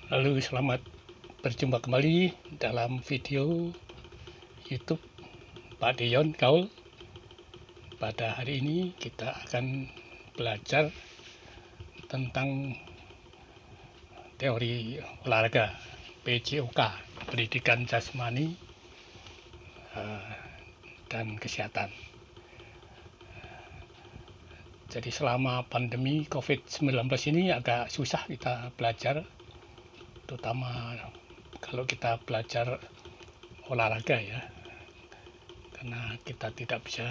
Lalu selamat berjumpa kembali dalam video YouTube Pak Dion Kaul. Pada hari ini kita akan belajar tentang teori olahraga PJOK, pendidikan jasmani dan kesehatan. Jadi selama pandemi COVID-19 ini agak susah kita belajar, terutama kalau kita belajar olahraga ya, karena kita tidak bisa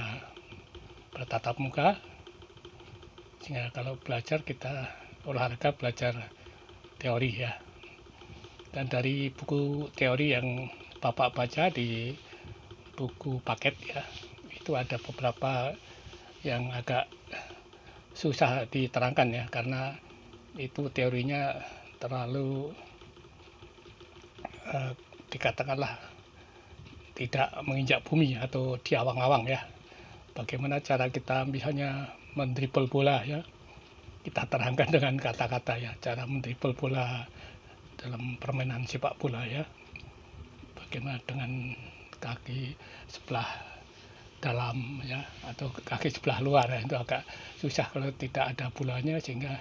bertatap muka, sehingga kalau belajar kita olahraga belajar teori ya. Dan dari buku teori yang Bapak baca di buku paket ya, itu ada beberapa yang agak susah diterangkan ya, karena itu teorinya terlalu dikatakanlah tidak menginjak bumi atau di awang-awang ya. Bagaimana cara kita misalnya mendribble bola ya, kita terangkan dengan kata-kata ya, cara mendribble bola dalam permainan sepak bola ya, bagaimana dengan kaki sebelah dalam ya, atau kaki sebelah luar ya. Itu agak susah kalau tidak ada bolanya, sehingga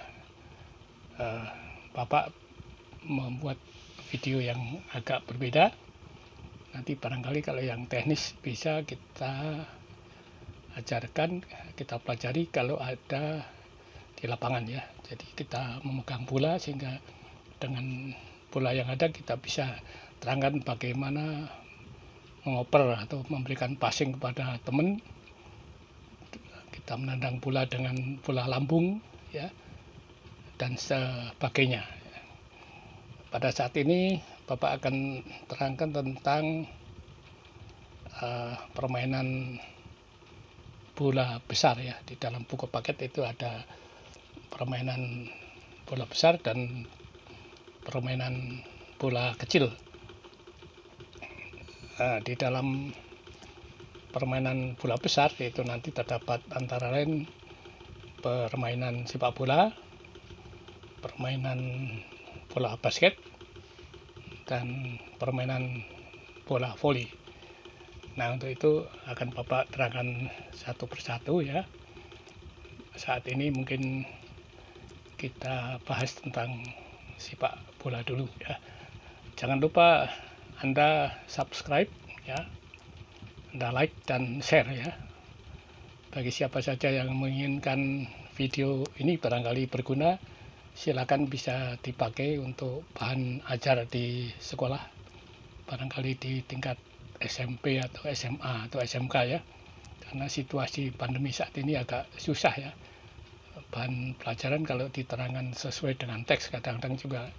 Bapak membuat video yang agak berbeda. Nanti barangkali kalau yang teknis bisa kita ajarkan, kita pelajari kalau ada di lapangan ya. Jadi kita memegang bola, sehingga dengan bola yang ada kita bisa terangkan bagaimana mengoper atau memberikan passing kepada teman. Kita menendang bola dengan bola lambung ya, dan sebagainya. Pada saat ini Bapak akan terangkan tentang permainan bola besar ya. Di dalam buku paket itu ada permainan bola besar dan permainan bola kecil. Di dalam permainan bola besar itu nanti terdapat antara lain permainan sepak bola, permainan bola basket, dan permainan bola voli. Nah, untuk itu akan Bapak terangkan satu persatu ya. Saat ini mungkin kita bahas tentang sepak bola dulu ya. Jangan lupa Anda subscribe ya, Anda like dan share ya. Bagi siapa saja yang menginginkan video ini barangkali berguna, silakan bisa dipakai untuk bahan ajar di sekolah, barangkali di tingkat SMP atau SMA atau SMK ya. Karena situasi pandemi saat ini agak susah ya, bahan pelajaran kalau diterangkan sesuai dengan teks kadang-kadang juga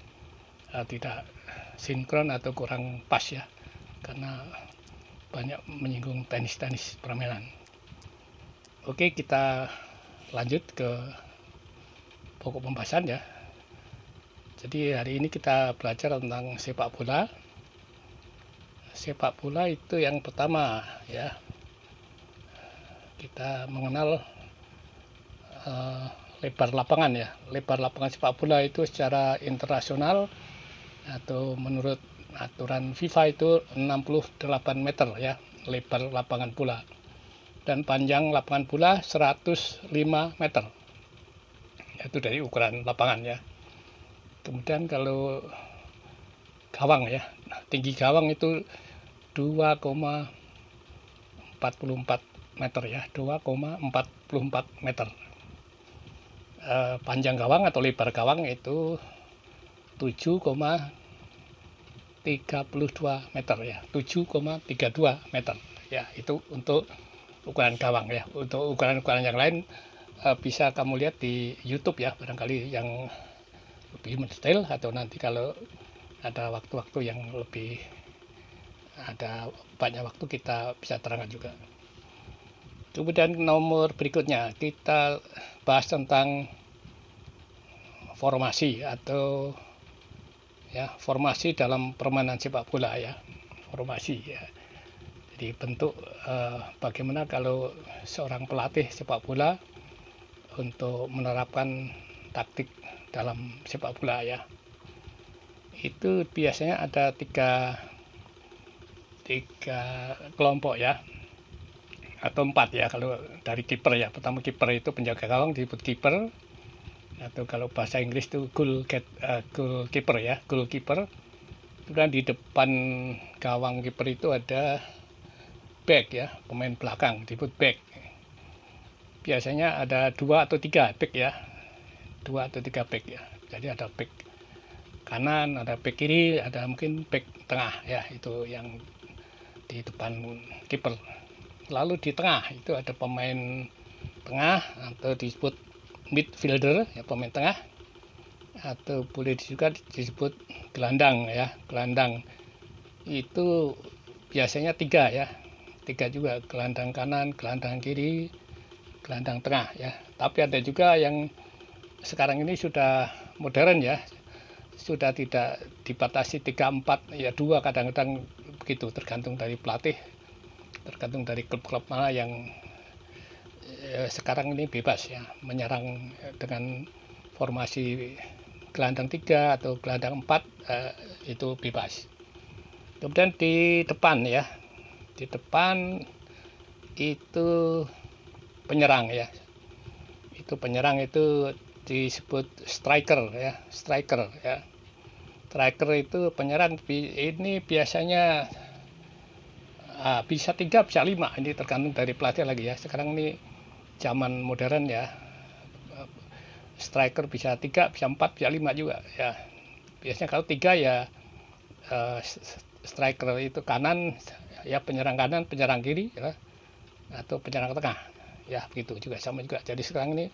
tidak sinkron atau kurang pas ya, karena banyak menyinggung tenis permainan. Oke, kita lanjut ke pokok pembahasan ya. Jadi hari ini kita belajar tentang sepak bola. Sepak bola itu yang pertama ya, kita mengenal lebar lapangan ya. Lebar lapangan sepak bola itu secara internasional atau menurut aturan FIFA itu 68 meter ya, lebar lapangan bola. Dan panjang lapangan bola 105 meter. Itu dari ukuran lapangan ya. Kemudian kalau gawang ya, tinggi gawang itu 2,44 meter ya, 2,44 meter. Panjang gawang atau lebar gawang itu 7,32 meter ya, 7,32 meter ya. Itu untuk ukuran gawang ya. Untuk ukuran-ukuran yang lain bisa kamu lihat di YouTube ya, barangkali yang lebih mendetail, atau nanti kalau ada waktu-waktu yang lebih ada banyak waktu kita bisa terangkan juga. Kemudian nomor berikutnya kita bahas tentang formasi atau ya, formasi dalam permainan sepak bola ya, formasi ya. Jadi bentuk bagaimana kalau seorang pelatih sepak bola untuk menerapkan taktik dalam sepak bola ya. itu biasanya ada tiga kelompok ya, atau 4 ya kalau dari kiper ya. Pertama kiper itu penjaga gawang disebut kiper, atau kalau bahasa Inggris itu goalkeeper ya, goalkeeper. Kemudian di depan gawang kiper itu ada back ya, pemain belakang disebut back. Biasanya ada 2 atau 3 back ya, 2 atau 3 back ya. Jadi ada back kanan, ada back kiri, ada mungkin back tengah ya, itu yang di depan kiper. Lalu di tengah itu ada pemain tengah atau disebut midfielder ya, pemain tengah, atau boleh juga disebut gelandang ya. Gelandang itu biasanya 3 ya, 3 juga, gelandang kanan, gelandang kiri, gelandang tengah ya. Tapi ada juga yang sekarang ini sudah modern ya, sudah tidak dibatasi 3-4 ya, 2 kadang-kadang begitu, tergantung dari pelatih, tergantung dari klub-klub mana yang sekarang ini bebas ya, menyerang dengan formasi gelandang 3 atau gelandang 4 itu bebas. Kemudian di depan ya, di depan itu penyerang ya, itu penyerang itu disebut striker ya, striker ya. Striker itu penyerang ini biasanya bisa 3 bisa 5, ini tergantung dari pelatih lagi ya. Sekarang ini zaman modern ya, striker bisa 3 bisa 4 bisa 5 juga ya. Biasanya kalau 3 ya striker itu kanan ya, penyerang kanan, penyerang kiri ya, atau penyerang tengah ya, begitu juga, sama juga. Jadi sekarang ini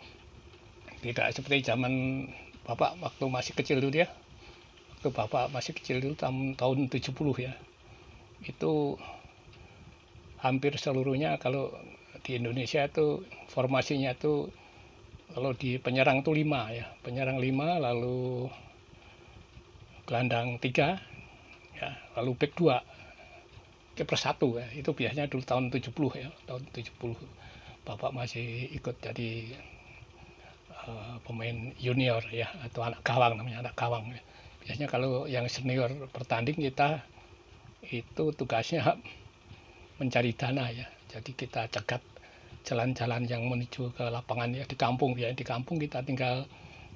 tidak seperti zaman Bapak waktu masih kecil dulu ya. Waktu Bapak masih kecil dulu tahun 70 ya, itu hampir seluruhnya kalau di Indonesia itu formasinya itu, kalau di penyerang itu 5 ya, penyerang 5, lalu gelandang 3 ya, lalu back 2, kiper 1 ya. Itu biasanya dulu tahun 70 ya, tahun 70 Bapak masih ikut jadi pemain junior ya, atau anak gawang, namanya anak gawang ya. Biasanya kalau yang senior bertanding, kita itu tugasnya mencari dana ya. Jadi kita cegat jalan-jalan yang menuju ke lapangan ya, di kampung ya. Di kampung kita tinggal,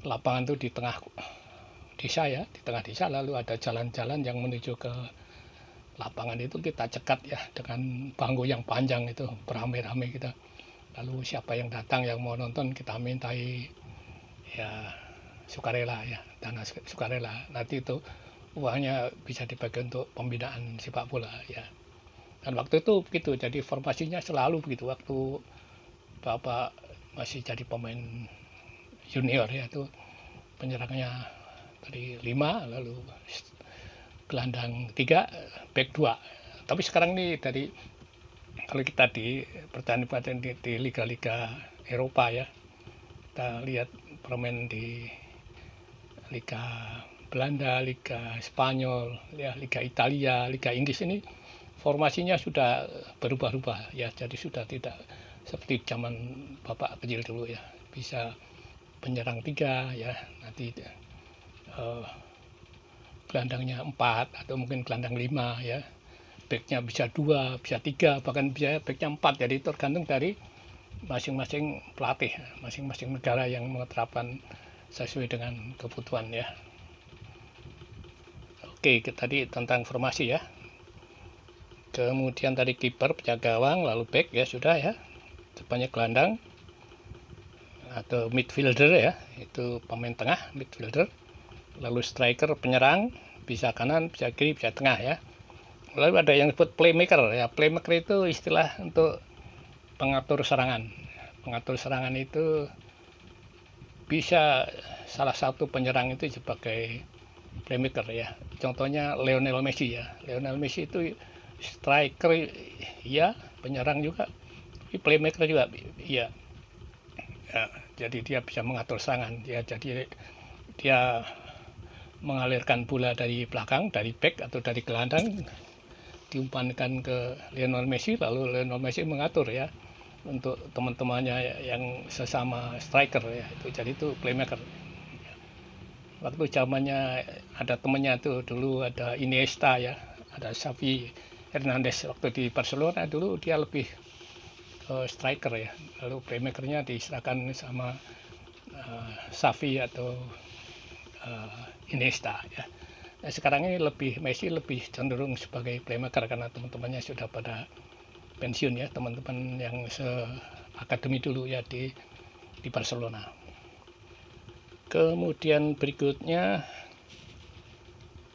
lapangan itu di tengah desa ya, di tengah desa, lalu ada jalan-jalan yang menuju ke lapangan, itu kita cegat ya dengan bangku yang panjang, itu beramai-ramai kita. Lalu siapa yang datang yang mau nonton, kita mintai ya sukarela ya, dana sukarela. Nanti itu uangnya bisa dibagi untuk pembinaan sepak bola ya. Dan waktu itu begitu, jadi formasinya selalu begitu. Waktu Bapak masih jadi pemain junior ya, itu penyerangnya dari 5, lalu gelandang 3, back 2. Tapi sekarang ini dari, kalau kita di pertandingan di liga-liga Eropa ya, kita lihat permain di Liga Belanda, Liga Spanyol, ya, Liga Italia, Liga Inggris, ini formasinya sudah berubah-ubah ya. Jadi sudah tidak seperti zaman Bapak kecil dulu ya, bisa penyerang 3 ya, nanti gelandangnya 4 atau mungkin gelandang 5 ya, backnya bisa 2, bisa 3, bahkan bisa backnya 4. Jadi tergantung dari masing-masing pelatih, masing-masing negara yang menerapkan sesuai dengan kebutuhan ya. Oke, tadi tentang formasi ya. Kemudian tadi kiper, penjaga gawang, lalu back ya sudah ya. Depannya gelandang atau midfielder ya, itu pemain tengah, midfielder. Lalu striker, penyerang, bisa kanan, bisa kiri, bisa tengah ya. Lalu ada yang disebut playmaker ya. Playmaker itu istilah untuk pengatur serangan. Pengatur serangan itu bisa salah satu penyerang itu sebagai playmaker ya. Contohnya Lionel Messi ya. Lionel Messi itu striker ya, penyerang juga, tapi playmaker juga ya. Ya, jadi dia bisa mengatur serangan ya. Jadi dia mengalirkan bola dari belakang, dari back atau dari gelandang, diumpankan ke Lionel Messi, lalu Lionel Messi mengatur ya untuk teman-temannya yang sesama striker ya. Itu jadi itu playmaker. waktu zamannya ada temennya tuh dulu, ada Iniesta ya, ada Xavi Hernandez. Waktu di Barcelona dulu dia lebih striker ya, lalu playmakernya diserahkan sama Xavi atau Iniesta ya. Nah, sekarang ini Messi lebih cenderung sebagai playmaker karena teman-temannya sudah pada pensiun ya, teman-teman yang akademi dulu ya di Barcelona. Kemudian berikutnya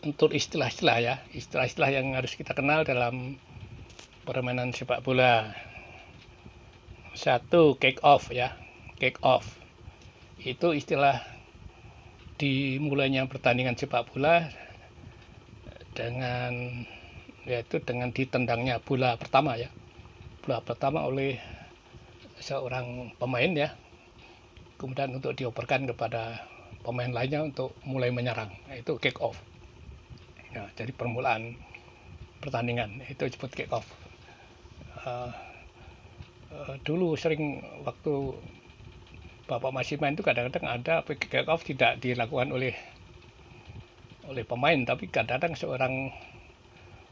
untuk istilah-istilah ya, istilah-istilah yang harus kita kenal dalam permainan sepak bola. Satu, kick off ya. Kick off itu istilah dimulainya pertandingan sepak bola dengan ditendangnya bola pertama ya. Bola pertama oleh seorang pemain ya. Kemudian untuk dioperkan kepada pemain lainnya untuk mulai menyerang. Nah, itu kick off. Ya, jadi permulaan pertandingan itu disebut kick off. Dulu sering waktu Bapak masih main itu kadang-kadang ada kick off tidak dilakukan oleh pemain, tapi kadang-kadang seorang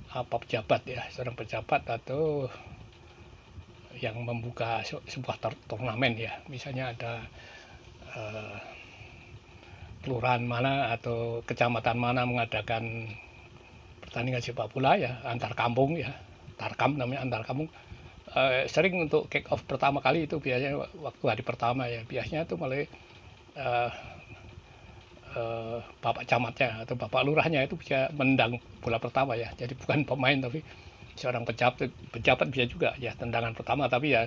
pejabat ya, seorang pejabat atau yang membuka sebuah turnamen ya, misalnya ada kelurahan mana atau kecamatan mana mengadakan pertandingan sepak bola ya, antar kampung ya, tarkam namanya, antar kampung. Sering untuk kick off pertama kali itu biasanya waktu hari pertama ya, biasanya itu mulai bapak camatnya atau bapak lurahnya itu bisa menendang bola pertama ya, jadi bukan pemain tapi seorang pejabat bisa juga ya tendangan pertama, tapi ya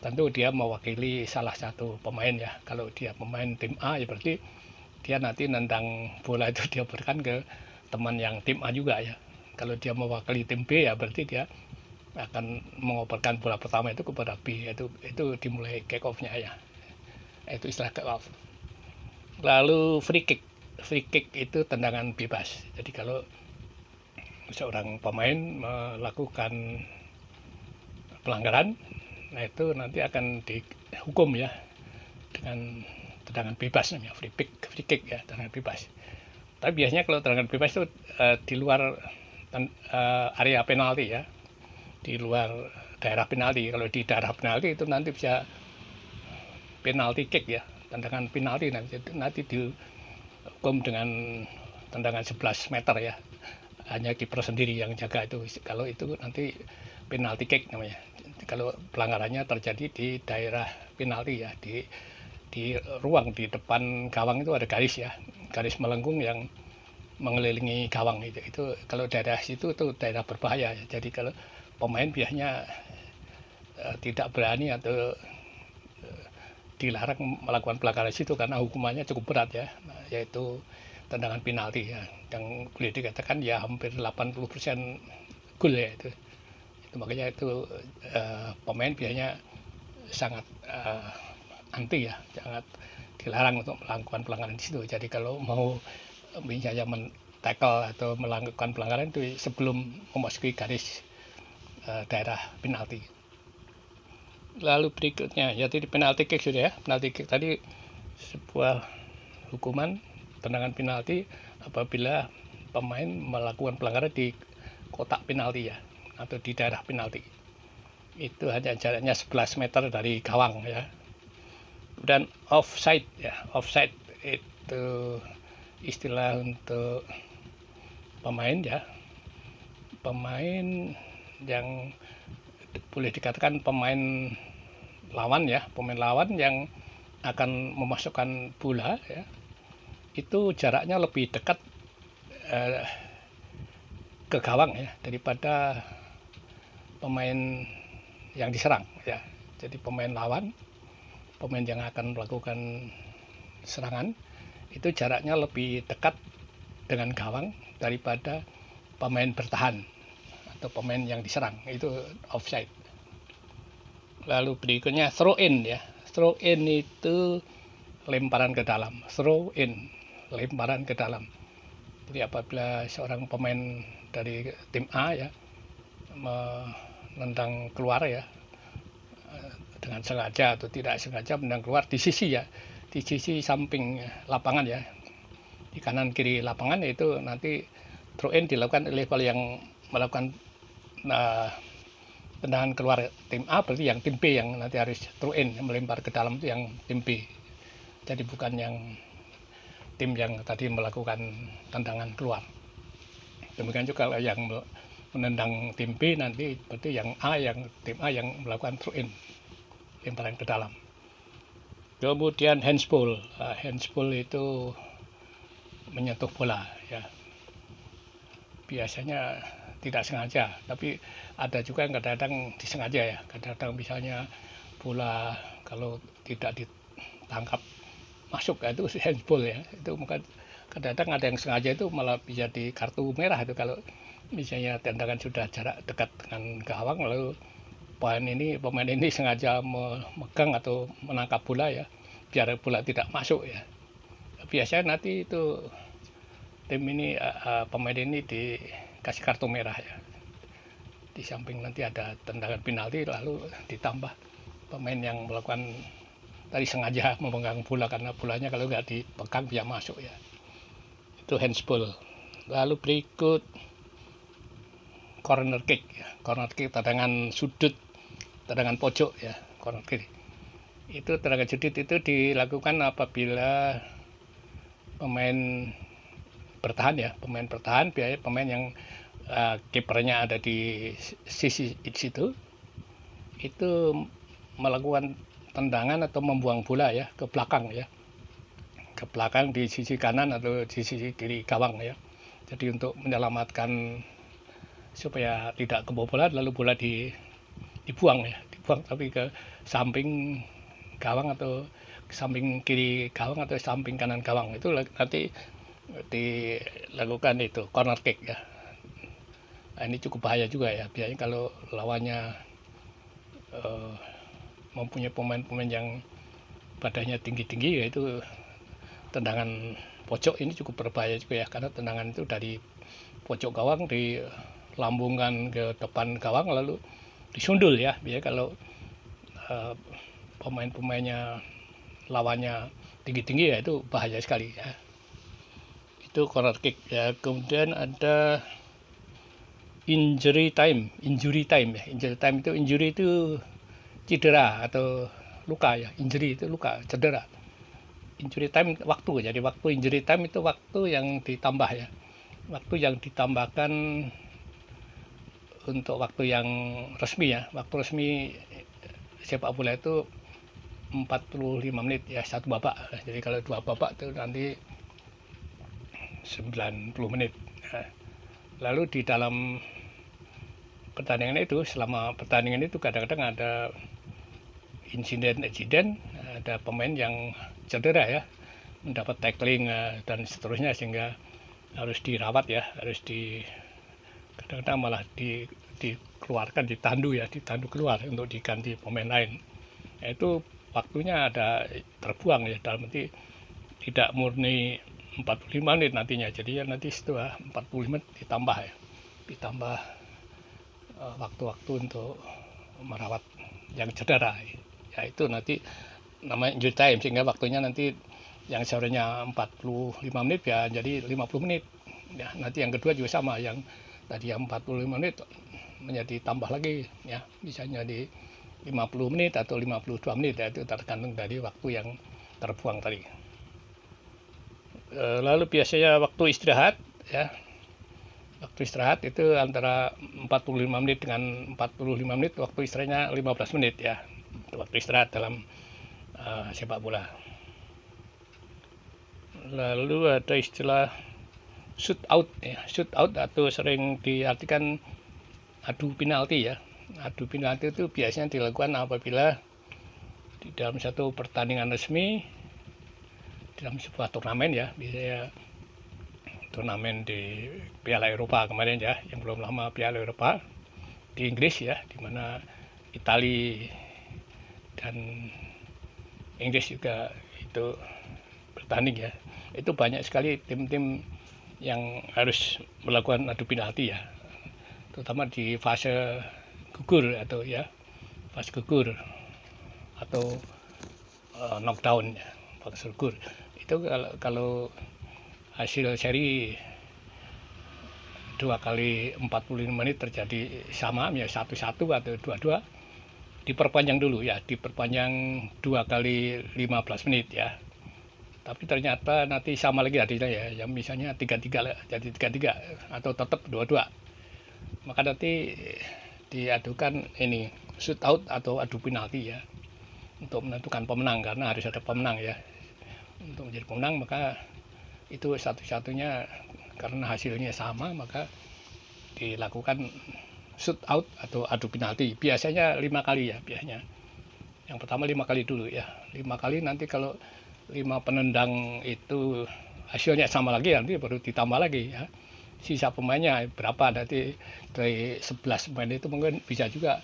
tentu dia mewakili salah satu pemain ya. Kalau dia pemain tim A ya berarti dia nanti nendang bola itu dia berikan ke teman yang tim A juga ya. Kalau dia mewakili tim B ya berarti dia akan mengoperkan bola pertama itu kepada B. Itu dimulai kick off-nya ya. Itu istilah kick off. Lalu free kick. Free kick itu tendangan bebas. Jadi kalau seorang pemain melakukan pelanggaran, nah itu nanti akan dihukum ya dengan tendangan bebas, namanya free kick ya, tendangan bebas. Tapi biasanya kalau tendangan bebas itu di luar area penalti ya, di luar daerah penalti. Kalau di daerah penalti itu nanti bisa penalti kick ya, tendangan penalti nanti dihukum dengan tendangan 11 meter ya, hanya kiper sendiri yang jaga itu. Kalau itu nanti penalti kick namanya. Kalau pelanggarannya terjadi di daerah penalti ya, di ruang di depan gawang itu ada garis ya, garis melengkung yang mengelilingi gawang itu kalau daerah situ itu daerah berbahaya ya. Jadi kalau pemain biasanya tidak berani atau dilarang melakukan pelanggaran situ karena hukumannya cukup berat ya, yaitu tendangan penalti ya, yang boleh dikatakan ya hampir 80% gol ya itu makanya itu pemain biasanya sangat anti ya, sangat dilarang untuk melakukan pelanggaran di situ. Jadi kalau mau misalnya men-tackle atau melakukan pelanggaran itu sebelum memasuki garis daerah penalti. Lalu berikutnya ya tadi penalti kick sudah ya. Penalti kick tadi sebuah hukuman tendangan penalti apabila pemain melakukan pelanggaran di kotak penalti ya, atau di daerah penalti. Itu hanya jaraknya 11 meter dari gawang ya. Dan offside ya, offside itu istilah untuk pemain ya, pemain yang boleh dikatakan pemain lawan ya, pemain lawan yang akan memasukkan bola ya, itu jaraknya lebih dekat ke gawang ya daripada pemain yang diserang ya. Jadi pemain lawan, pemain yang akan melakukan serangan itu jaraknya lebih dekat dengan gawang daripada pemain bertahan atau pemain yang diserang, itu offside. Lalu berikutnya throw in ya. Throw in itu lemparan ke dalam. Throw in, lemparan ke dalam. Jadi apabila seorang pemain dari tim A ya menendang keluar ya, dengan sengaja atau tidak sengaja menendang keluar di sisi ya, di sisi samping lapangan ya, di kanan kiri lapangan, yaitu nanti throw in dilakukan oleh level yang melakukan tendangan keluar tim A, berarti yang tim B yang nanti harus throw in melempar ke dalam, itu yang tim B. Jadi bukan yang tim yang tadi melakukan tendangan keluar. Demikian juga kalau yang menendang tim B nanti berarti yang A, yang tim A yang melakukan throw in, lemparan ke dalam. Kemudian handsball. Handsball itu menyentuh bola ya. Biasanya tidak sengaja, tapi ada juga yang kadang-kadang disengaja ya. Kadang-kadang misalnya bola kalau tidak ditangkap masuk, itu handsball ya. Itu mungkin kadang-kadang ada yang sengaja, itu malah bisa di kartu merah itu kalau misalnya tendangan sudah jarak dekat dengan gawang, lalu pemain ini sengaja memegang atau menangkap bola ya, biar bola tidak masuk ya. Biasanya nanti itu tim ini, pemain ini dikasih kartu merah ya. Di samping nanti ada tendangan penalti, lalu ditambah pemain yang melakukan tadi sengaja memegang bola, karena bolanya kalau nggak dipegang bisa masuk ya. Itu handsball. Lalu berikut corner kick ya. Corner kick, tendangan sudut, tendangan pojok ya, corner kick. Itu tendangan sudut itu dilakukan apabila pemain bertahan ya, pemain bertahan, biasanya pemain yang kipernya ada di sisi situ, itu melakukan tendangan atau membuang bola ya ke belakang ya, ke belakang di sisi kanan atau di sisi kiri gawang ya. Jadi untuk menyelamatkan supaya tidak kebobolan, lalu bola dibuang ya, dibuang tapi ke samping gawang atau ke samping kiri gawang atau samping kanan gawang. Itu nanti dilakukan itu corner kick ya. Nah, ini cukup bahaya juga ya, biasanya kalau lawannya mempunyai pemain-pemain yang badannya tinggi-tinggi, yaitu tendangan pojok ini cukup berbahaya juga ya, karena tendangan itu dari pojok gawang dilambungkan ke depan gawang lalu disundul ya. Biasanya kalau pemain-pemainnya lawannya tinggi-tinggi ya, itu bahaya sekali ya. Itu corner kick ya. Kemudian ada injury time ya. Injury time itu, injury itu cedera atau luka ya. Injury itu luka, cedera. Injury time waktu. Jadi waktu injury time itu waktu yang ditambah ya. Waktu yang ditambahkan untuk waktu yang resmi ya. Waktu resmi sepak bola itu 45 menit ya, satu babak. Jadi kalau dua babak itu nanti 90 menit. Lalu di dalam pertandingan itu, selama pertandingan itu kadang-kadang ada insiden, ada pemain yang cedera ya, mendapat tackling dan seterusnya, sehingga harus dirawat ya, kadang-kadang malah dikeluarkan, ditandu keluar untuk diganti pemain lain. Itu waktunya ada terbuang ya, dalam arti tidak murni 45 menit nantinya, jadi ya nanti setelah 40 menit ditambah waktu-waktu untuk merawat yang cedera ya. Itu nanti namanya injury time, sehingga waktunya nanti yang seharusnya 45 menit ya jadi 50 menit ya. Nanti yang kedua juga sama, yang tadi yang 45 menit menjadi tambah lagi ya, misalnya di 50 menit atau 52 menit ya, itu tergantung dari waktu yang terbuang tadi. Lalu biasanya waktu istirahat ya, waktu istirahat itu antara 45 menit dengan 45 menit, waktu istirahatnya 15 menit ya, waktu istirahat dalam sepak bola. Lalu ada istilah shoot out ya. Shoot out atau sering diartikan adu penalti ya. Adu penalti itu biasanya dilakukan apabila di dalam satu pertandingan resmi, dalam sebuah turnamen ya, biasanya turnamen di Piala Eropa kemarin ya, yang belum lama Piala Eropa di Inggris ya, di mana Italia dan Inggris juga itu bertanding ya. Itu banyak sekali tim-tim yang harus melakukan adu penalti ya, terutama di fase gugur atau ya, fase gugur atau knockdown ya, fase gugur. Itu kalau hasil seri 2 kali 45 menit terjadi sama ya 1-1 atau 2-2, diperpanjang dulu ya, diperpanjang 2 kali 15 menit ya. Tapi ternyata nanti sama lagi artinya ya, yang misalnya 3-3 jadi 3-3 atau tetap 2-2. Maka nanti diadukan ini shoot out atau adu penalti ya, untuk menentukan pemenang, karena harus ada pemenang ya. Untuk menjadi pemenang maka itu satu-satunya, karena hasilnya sama maka dilakukan shoot out atau adu penalti. Biasanya 5 kali ya, biasanya. Yang pertama 5 kali dulu ya. 5 kali, nanti kalau 5 penendang itu hasilnya sama lagi, nanti baru ditambah lagi ya. Sisa pemainnya berapa, nanti dari 11 pemain itu mungkin bisa juga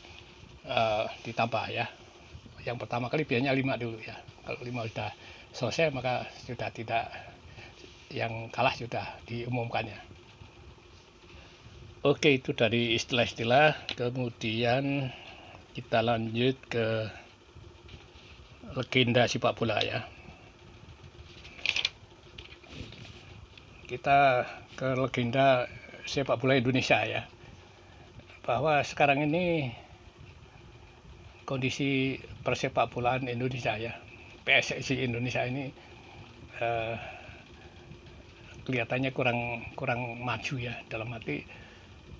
ditambah ya. Yang pertama kali biasanya 5 dulu ya. Kalau 5 sudah selesai maka sudah tidak, yang kalah sudah diumumkannya. Oke, itu dari istilah-istilah. Kemudian kita lanjut ke legenda sepak bola ya. Kita ke legenda sepak bola Indonesia ya. Bahwa sekarang ini kondisi persepak bolaan Indonesia ya, PSSI Indonesia ini kelihatannya kurang maju ya. Dalam arti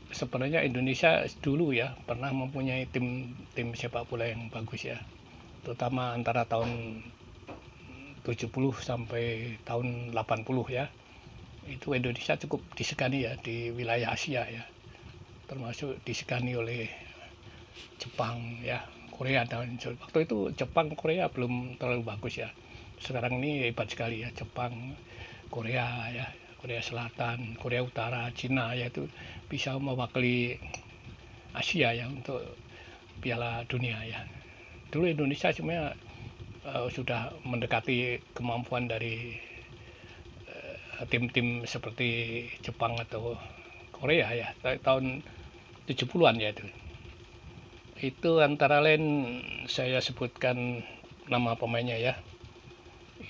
sebenarnya Indonesia dulu ya pernah mempunyai tim sepak bola yang bagus ya, terutama antara tahun 70 sampai tahun 80 ya. Itu Indonesia cukup disegani ya di wilayah Asia ya, termasuk disegani oleh Jepang ya, Korea. Dan waktu itu Jepang Korea belum terlalu bagus ya. Sekarang ini hebat sekali ya, Jepang, Korea ya, Korea Selatan, Korea Utara, Cina ya, itu bisa mewakili Asia ya untuk Piala Dunia ya. Dulu Indonesia sebenarnya sudah mendekati kemampuan dari tim-tim seperti Jepang atau Korea ya, tahun 70-an ya. Itu antara lain saya sebutkan nama pemainnya ya.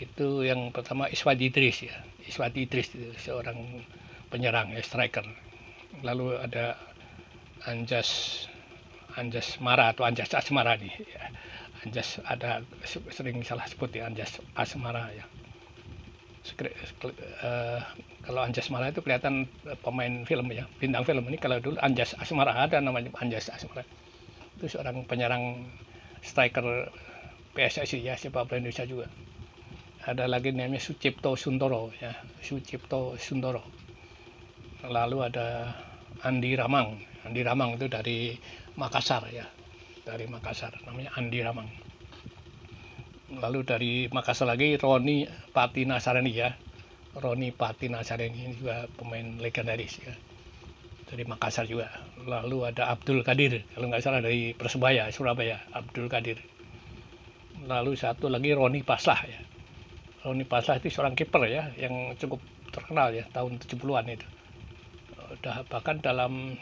Itu yang pertama Iswadi Idris ya. Iswadi Idris itu seorang penyerang ya, striker. Lalu ada Anjas Mara atau Anjas Asmara nih ya. Anjas, ada sering salah sebut ya, Anjas Asmara ya. Kalau Anjas Mara itu kelihatan pemain film ya, bintang film. Ini kalau dulu Anjas Asmara, ada namanya Anjas Asmara. Itu seorang penyerang striker PSSI ya, sepak bola Indonesia juga. Ada lagi namanya Sucipto Suntoro ya, Sucipto Suntoro. Lalu ada Andi Ramang. Andi Ramang itu dari Makassar ya, dari Makassar, namanya Andi Ramang. Lalu dari Makassar lagi Roni Patinasarani ya, Roni Patinasarani ini juga pemain legendaris ya, dari Makassar juga. Lalu ada Abdul Qadir, kalau nggak salah dari Persebaya Surabaya, Abdul Qadir. Lalu satu lagi Roni Paslah ya. Roni Paslah itu seorang kiper ya, yang cukup terkenal ya, tahun 70-an itu. Bahkan dalam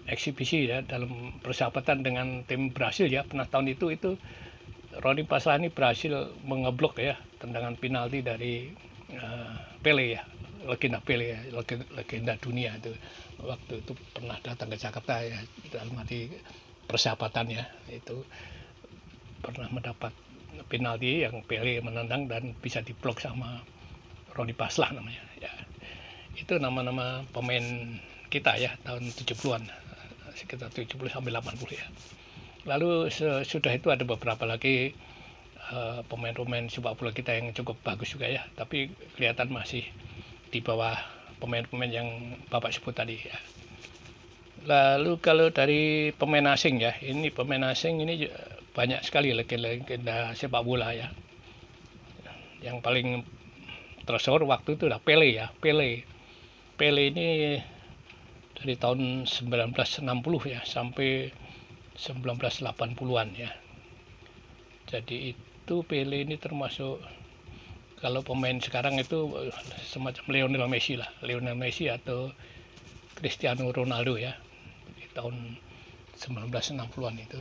eksibisi ya, dalam persahabatan dengan tim Brasil ya, pernah tahun itu Roni Paslah ini berhasil mengeblok ya tendangan penalti dari Pele ya, legenda Pele ya, legenda dunia itu. Waktu itu pernah datang ke Jakarta ya, dalam arti persahabatan ya, itu pernah mendapat penalti yang Pele menendang dan bisa diblok sama Roni Paslah namanya ya. Itu nama-nama pemain kita ya tahun 70-an, sekitar 70 sampai 80 ya. Lalu sudah itu ada beberapa lagi pemain-pemain sepak bola kita yang cukup bagus juga ya, tapi kelihatan masih di bawah pemain-pemain yang Bapak sebut tadi ya. Lalu kalau dari pemain asing ya, ini pemain asing ini banyak sekali legenda sepak bola ya. Yang paling tersohor waktu itu lah Pele ya, Pele ini dari tahun 1960 ya sampai 1980-an ya. Jadi itu Pele ini termasuk, kalau pemain sekarang itu semacam Lionel Messi lah, Lionel Messi atau Cristiano Ronaldo ya, di tahun 1960-an itu.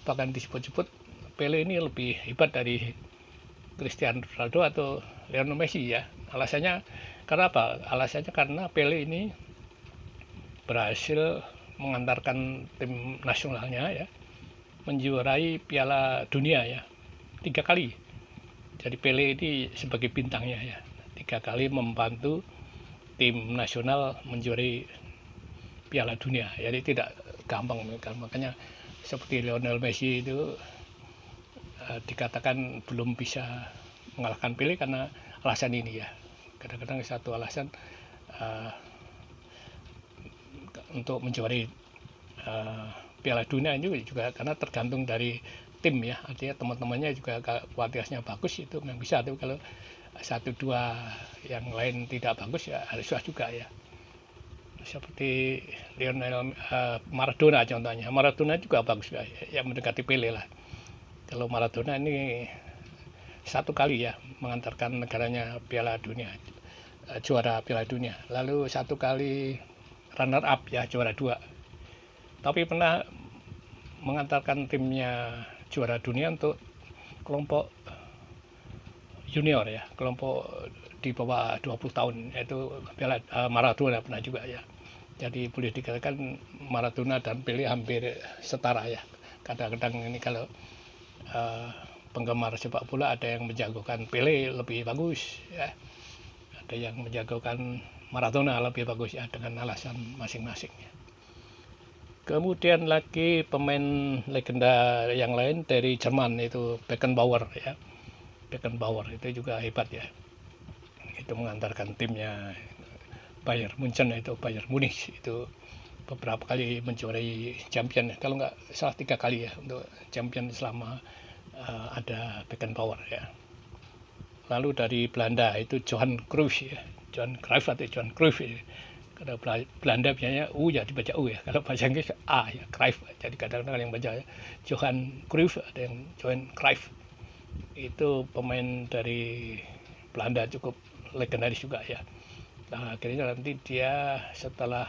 Bahkan disebut-sebut Pele ini lebih hebat dari Cristiano Ronaldo atau Lionel Messi ya. Alasannya karena apa? Alasannya karena Pele ini berhasil mengantarkan tim nasionalnya ya menjuarai Piala Dunia ya 3 kali. Jadi Pele ini sebagai bintangnya ya 3 kali membantu tim nasional menjuarai Piala Dunia. Jadi tidak gampang, makanya seperti Lionel Messi itu dikatakan belum bisa mengalahkan Pele karena alasan ini ya. Kadang-kadang satu alasan untuk menjuarai Piala Dunia ini juga karena tergantung dari tim ya, artinya teman-temannya juga kualitasnya bagus itu memang bisa, tapi kalau 1-2 yang lain tidak bagus ya harus susah juga ya. Seperti Maradona contohnya, Maradona juga bagus ya, mendekati Pele lah. Kalau Maradona ini 1 kali ya mengantarkan negaranya Piala Dunia, juara Piala Dunia, lalu 1 kali runner up ya, juara 2, tapi pernah mengantarkan timnya juara dunia untuk kelompok junior ya, kelompok di bawah 20 tahun, yaitu Maradona pernah juga ya. Jadi boleh dikatakan Maradona dan Pele hampir setara ya. Kadang-kadang ini kalau penggemar sepak bola ada yang menjagokan Pele lebih bagus ya, ada yang menjagokan Maradona lebih bagus ya, dengan alasan masing-masing ya. Kemudian lagi pemain legenda yang lain dari Jerman itu Beckenbauer ya. Beckenbauer itu juga hebat ya. Itu mengantarkan timnya Bayern Munchen, itu Bayern Munich itu beberapa kali menjuarai champion. Kalau nggak salah 3 kali ya untuk champion selama ada Beckenbauer ya. Lalu dari Belanda itu Johan Cruyff ya. Johan Cruyff atau Johan Cruyff ya. Kalau Belanda biasanya U ya dibaca U ya, kalau bahasa Inggris A ya, Cruyff. Jadi kadang-kadang yang baca Johan Cruyff, ada yang Johan Cruyff. Itu pemain dari Belanda cukup legendaris juga ya. Nah, akhirnya nanti dia setelah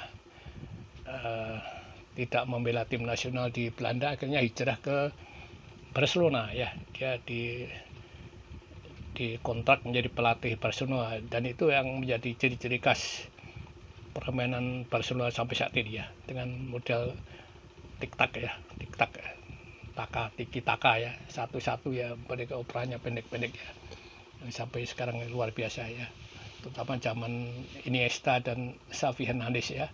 tidak membela tim nasional di Belanda, akhirnya hijrah ke Barcelona ya. Dia dikontrak menjadi pelatih Barcelona, dan itu yang menjadi ciri-ciri khas permainan Barcelona sampai saat ini ya, dengan model tik-tak ya, tik-tak, tiki-taka ya, satu-satu ya, mereka operanya pendek-pendek ya, yang sampai sekarang luar biasa ya, terutama zaman Iniesta dan Xavi Hernandez ya,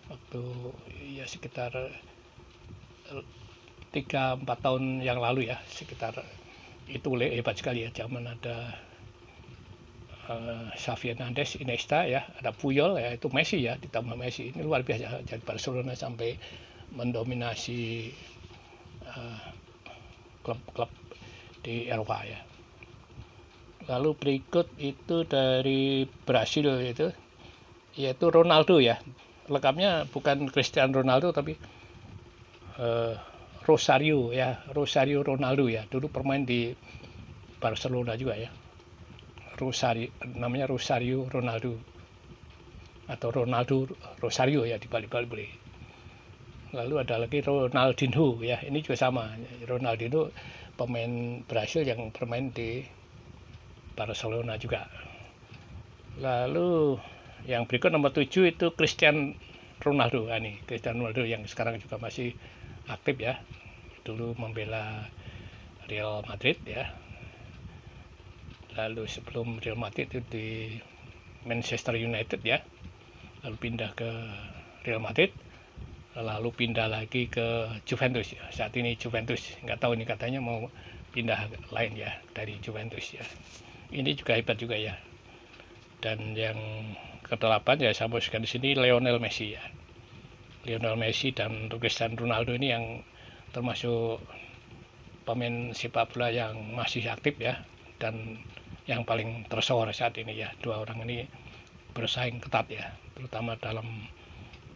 waktu ya sekitar 3-4 tahun yang lalu ya, sekitar itu hebat sekali ya, zaman ada Xavi Hernandez, Iniesta ya, ada Puyol ya, itu Messi ya, ditambah Messi, ini luar biasa. Jadi Barcelona sampai mendominasi klub-klub di Eropa ya. Lalu berikut itu dari Brasil itu, yaitu Ronaldo ya. Lengkapnya bukan Cristiano Ronaldo tapi Rosario ya, Rosario Ronaldo ya. Dulu bermain di Barcelona juga ya. Namanya Rosario Ronaldo atau Ronaldo Rosario ya, dibalik-balik boleh. Lalu ada lagi Ronaldinho ya, ini juga sama. Ronaldinho pemain Brasil yang bermain di Barcelona juga. Lalu yang berikut nomor 7 itu Cristiano Ronaldo. Nah, ini Cristiano Ronaldo yang sekarang juga masih aktif ya. Dulu membela Real Madrid ya. Lalu sebelum Real Madrid itu di Manchester United ya, lalu pindah ke Real Madrid, lalu pindah lagi ke Juventus ya. Saat ini Juventus, nggak tahu ini katanya mau pindah lain ya dari Juventus ya. Ini juga hebat juga ya. Dan yang ke-8 ya sampai di sini Lionel Messi ya. Lionel Messi dan Cristiano Ronaldo ini yang termasuk pemain sepak bola yang masih aktif ya, dan yang paling tersohor saat ini ya. Dua orang ini bersaing ketat ya, terutama dalam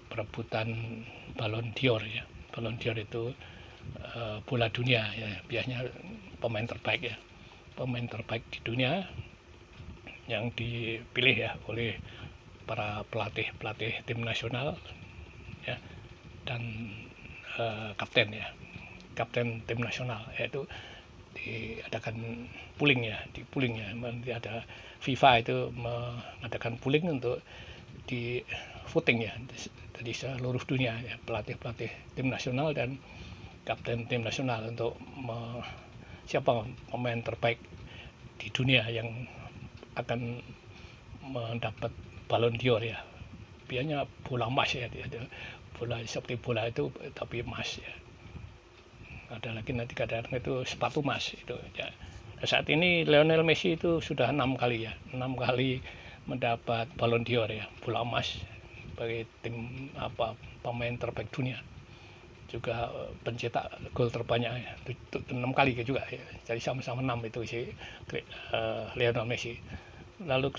perebutan Ballon d'Or ya. Ballon d'Or itu bola dunia ya, biasanya pemain terbaik ya, pemain terbaik di dunia yang dipilih ya oleh para pelatih tim nasional ya, dan kapten ya, kapten tim nasional, yaitu diadakan pooling ya, nanti ada FIFA itu mengadakan pooling untuk di voting ya dari seluruh dunia ya, pelatih tim nasional dan kapten tim nasional untuk siapa pemain terbaik di dunia yang akan mendapat Ballon d'Or ya. Biasanya bola emas ya, bola seperti bola itu tapi emas ya. Ada lagi nanti kadang-kadang itu sepatu emas itu ya. Saat ini Lionel Messi itu sudah 6 kali ya, 6 kali mendapat Ballon d'Or ya, bola emas sebagai tim pemain terbaik dunia, juga pencetak gol terbanyak ya, 6 kali juga ya. Jadi sama-sama 6 itu si Lionel Messi. Lalu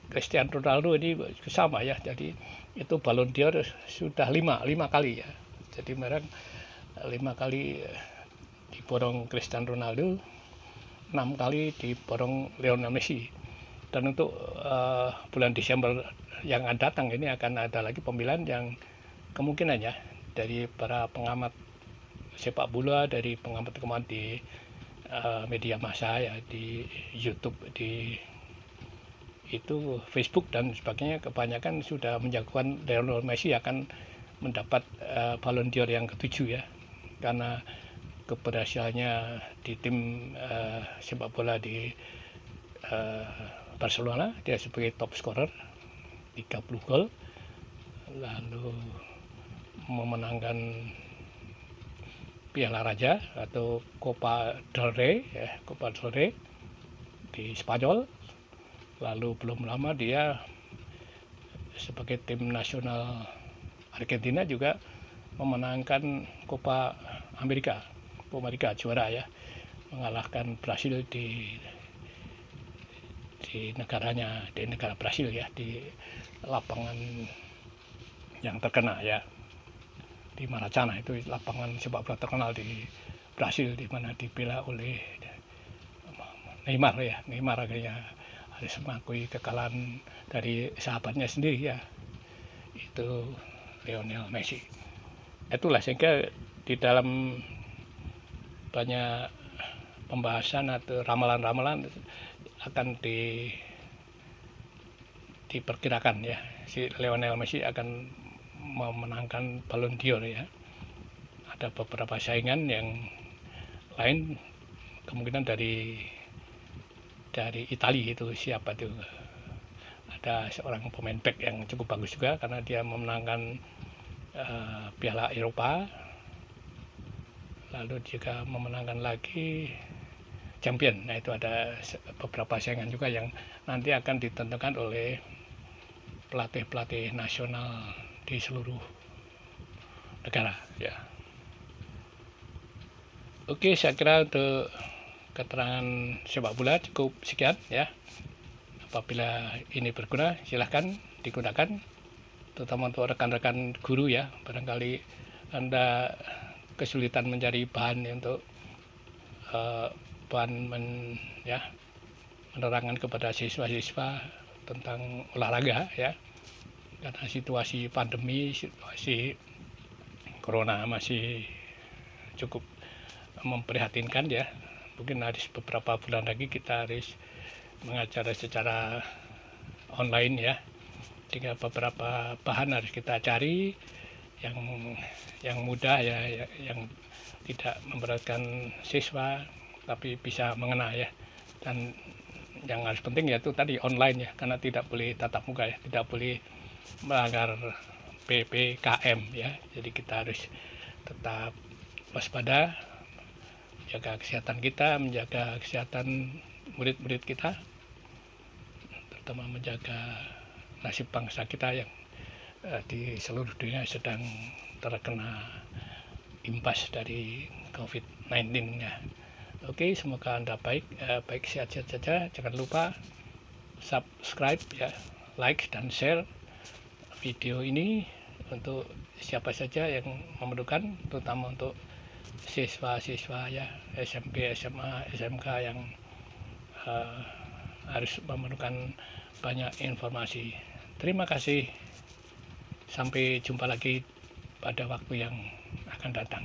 Cristiano Ronaldo ini sama ya, jadi itu Ballon d'Or sudah 5 kali ya. Jadi mereka 5 kali diborong Cristiano Ronaldo, 6 kali diborong Lionel Messi. Dan untuk bulan Desember yang akan datang ini akan ada lagi pemilihan yang kemungkinan ya dari para pengamat sepak bola, dari pengamat di media massa ya, di YouTube, di itu Facebook dan sebagainya, kebanyakan sudah menjagokan Lionel Messi akan mendapat Ballon d'Or yang ke-7 ya, karena keberhasilannya di tim sepak bola di Barcelona. Dia sebagai top scorer 30 gol, lalu memenangkan Piala Raja atau Copa del Rey ya, Copa del Rey di Spanyol. Lalu belum lama dia sebagai tim nasional Argentina juga memenangkan Copa America juara ya, mengalahkan Brasil di negaranya, di negara Brasil ya, di lapangan yang terkenal ya, di Maracana, itu lapangan sepak bola terkenal di Brasil, di mana dibela oleh Neymar ya. Neymar akhirnya harus mengakui kekalahan dari sahabatnya sendiri ya, itu Lionel Messi. Itulah sehingga di dalam banyak pembahasan atau ramalan-ramalan akan diperkirakan ya, si Lionel Messi akan memenangkan Ballon d'Or ya. Ada beberapa saingan yang lain, kemungkinan dari Italia itu siapa tuh, ada seorang pemain back yang cukup bagus juga karena dia memenangkan Piala Eropa, lalu juga memenangkan lagi champion. Nah itu ada beberapa saingan juga yang nanti akan ditentukan oleh pelatih nasional di seluruh negara ya. Oke, saya kira untuk keterangan sepak bola cukup sekian ya. Apabila ini berguna silahkan digunakan, terutama untuk rekan-rekan guru ya. Barangkali Anda kesulitan mencari bahan untuk menerangkan kepada siswa-siswa tentang olahraga ya, karena situasi pandemi, situasi corona masih cukup memprihatinkan ya. Mungkin harus beberapa bulan lagi kita harus mengajar secara online ya, sehingga beberapa bahan harus kita cari yang mudah ya, yang tidak memberatkan siswa tapi bisa mengena ya. Dan yang harus penting yaitu tadi online ya, karena tidak boleh tatap muka ya, tidak boleh melanggar PPKM ya. Jadi kita harus tetap waspada, jaga kesehatan kita, menjaga kesehatan murid-murid kita, terutama menjaga nasib bangsa kita yang di seluruh dunia sedang terkena imbas dari COVID-19 ya. Oke, semoga Anda baik sehat-sehat saja. Jangan lupa subscribe ya, like dan share video ini untuk siapa saja yang memerlukan, terutama untuk siswa-siswa ya, SMP, SMA, SMK yang harus memerlukan banyak informasi. Terima kasih. Sampai jumpa lagi pada waktu yang akan datang.